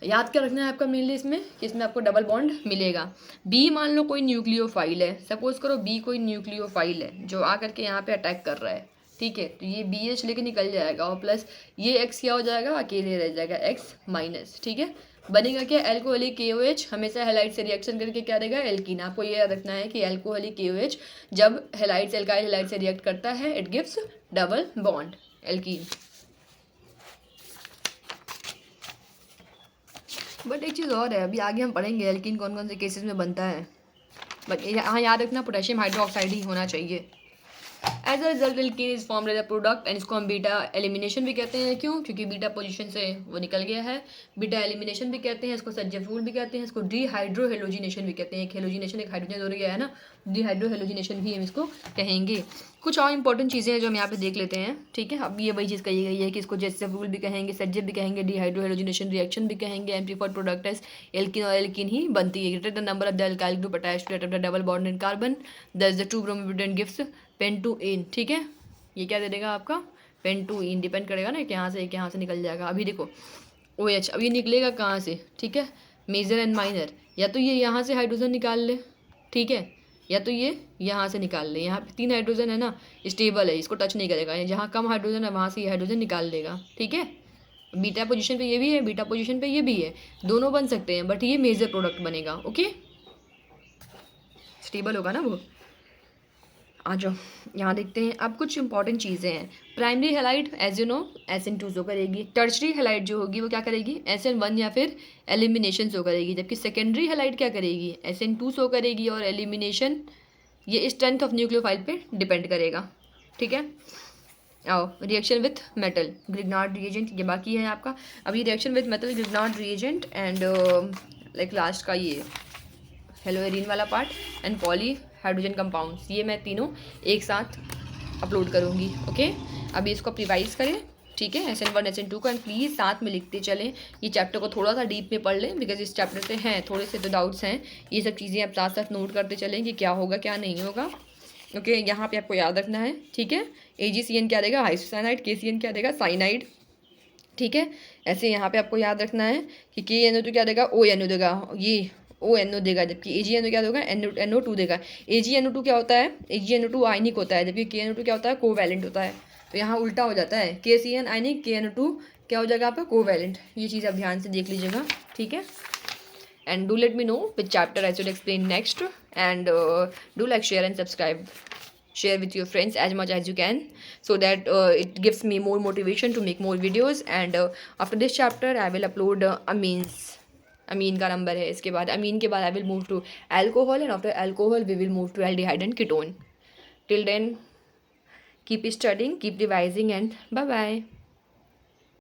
याद क्या रखना है आपका मेनली इसमें कि इसमें आपको डबल बॉन्ड मिलेगा। बी मान लो कोई न्यूक्लियोफाइल है, सपोज करो बी कोई न्यूक्लियोफाइल है जो आ करके यहाँ पे अटैक कर रहा है, ठीक है। तो ये BH लेके निकल जाएगा और प्लस ये X क्या हो जाएगा? अकेले रह जाएगा, X माइनस, ठीक है। बनेगा क्या? अल्कोहलिक KOH हमेशा हैलाइड से रिएक्शन करके क्या देगा? एल्कीन। आपको ये याद रखना है कि अल्कोहलिक KOH जब हैलाइड से अल्काइल हैलाइड से रिएक्ट करता है it gives double bond, alkene. But एक चीज़ और है, अभी आगे हम पढ़ेंगे एल्कीन कौन कौन से केसेस में बनता है। बट यहाँ याद रखना पोटेशियम हाइड्रोक्साइड ही होना चाहिए। As a result alkene is formed as a product and इसको हम बीटा एलिमिनेशन भी कहते हैं। क्यों? क्योंकि बीटा पोजीशन से वो निकल गया है। बीटा एलिमिनेशन भी कहते हैं इसको, सज्जफूल भी कहते हैं इसको, डिहाइड्रो हेलोजिनेशन भी कहते हैं। एक हेलोजिनेशन एक हाइड्रोजन जोड़ गया है ना, डिहाइड्रो हेलोजिनेशन भी हम इसको कहेंगे। कुछ और इंपॉर्टेंट चीज़ें हैं जो हम यहाँ पे देख लेते हैं, ठीक है। अब ये वही चीज़ कही गई है कि इसको जैसफूल भी कहेंगे, सज्जब भी कहेंगे, डिहाइड्रो हेलोजिनेशन रिएक्शन भी कहेंगे, एम्प्लीफाइड प्रोडक्ट एज एल्कीन और एल्कीन ही बनती है। Greater the number of the alkyl group attached to the double bond in carbon that's the 2 bromobenzene gives pentyne, ठीक है। ये क्या दे देगा आपका? पेंटुइन। डिपेंड करेगा ना कि यहाँ से निकल जाएगा। अभी देखो OH, अब ये निकलेगा कहाँ से? ठीक है, मेजर एंड माइनर। या तो ये यहाँ से हाइड्रोजन निकाल ले, ठीक है, या तो ये यहाँ से निकाल ले। यहाँ पे 3 हाइड्रोजन है ना, स्टेबल है, इसको टच नहीं करेगा। जहाँ कम हाइड्रोजन है वहाँ से ये हाइड्रोजन निकाल लेगा, ठीक है। बीटा पोजीशन पे ये भी है, बीटा पोजीशन पे ये भी है, दोनों बन सकते हैं, बट ये मेजर प्रोडक्ट बनेगा। ओके, स्टेबल होगा ना वो। आ जाओ यहाँ देखते हैं अब कुछ इंपॉर्टेंट चीज़ें हैं। Primary halide as you know SN2 show करेगी। टर्शरी हेलाइड जो होगी वो क्या करेगी? SN1 या फिर एलिमिनेशन शो करेगी। जबकि सेकेंडरी हेलाइड क्या करेगी? SN2 शो करेगी और एलिमिनेशन ये स्ट्रेंथ ऑफ न्यूक्लियोफाइल पे डिपेंड करेगा, ठीक है। आओ reaction with metal Grignard reagent, ये बाकी है आपका। अभी reaction with metal Grignard reagent and like last का ये हेलोएरिन वाला part and poly hydrogen compounds, ये मैं तीनों एक साथ अपलोड करूँगी। ओके, अभी इसको रिवाइज करें, ठीक है। SN1 SN2 का प्लीज़ साथ में लिखते चलें। ये चैप्टर को थोड़ा सा डीप में पढ़ लें बिकॉज इस चैप्टर से हैं थोड़े से तो डाउट्स हैं। ये सब चीज़ें आप साथ साथ नोट करते चलें कि क्या होगा क्या नहीं होगा। ओके, यहाँ पे आपको याद रखना है, ठीक है। AgCN क्या देगा? आइसोसाइनाइड। KCN क्या देगा? साइनाइड, ठीक है। ऐसे यहाँ पे आपको याद रखना है कि KNO2 क्या देगा? ONO देगा, ये ONO देगा, जबकि AgNO क्या देगा? NO2 देगा। AgNO2 क्या होता है? AgNO2 आयनिक होता है, जबकि KNO2 क्या होता है? कोवैलेंट होता है। तो यहाँ उल्टा हो जाता है, KCN आयनिक, KNO2 क्या हो जाएगा आपका? कोवैलेंट। ये चीज़ आप ध्यान से देख लीजिएगा, ठीक है। And do let me know which chapter I should explain next, and do like, share and subscribe. Share with your friends as much as you can so that it gives me more motivation to make more videos. And after this chapter I will upload amines. अमीन का number है, इसके बाद amine के बाद I will move to alcohol and after alcohol we will move to aldehyde and ketone. Till then, keep studying, keep revising, and bye bye.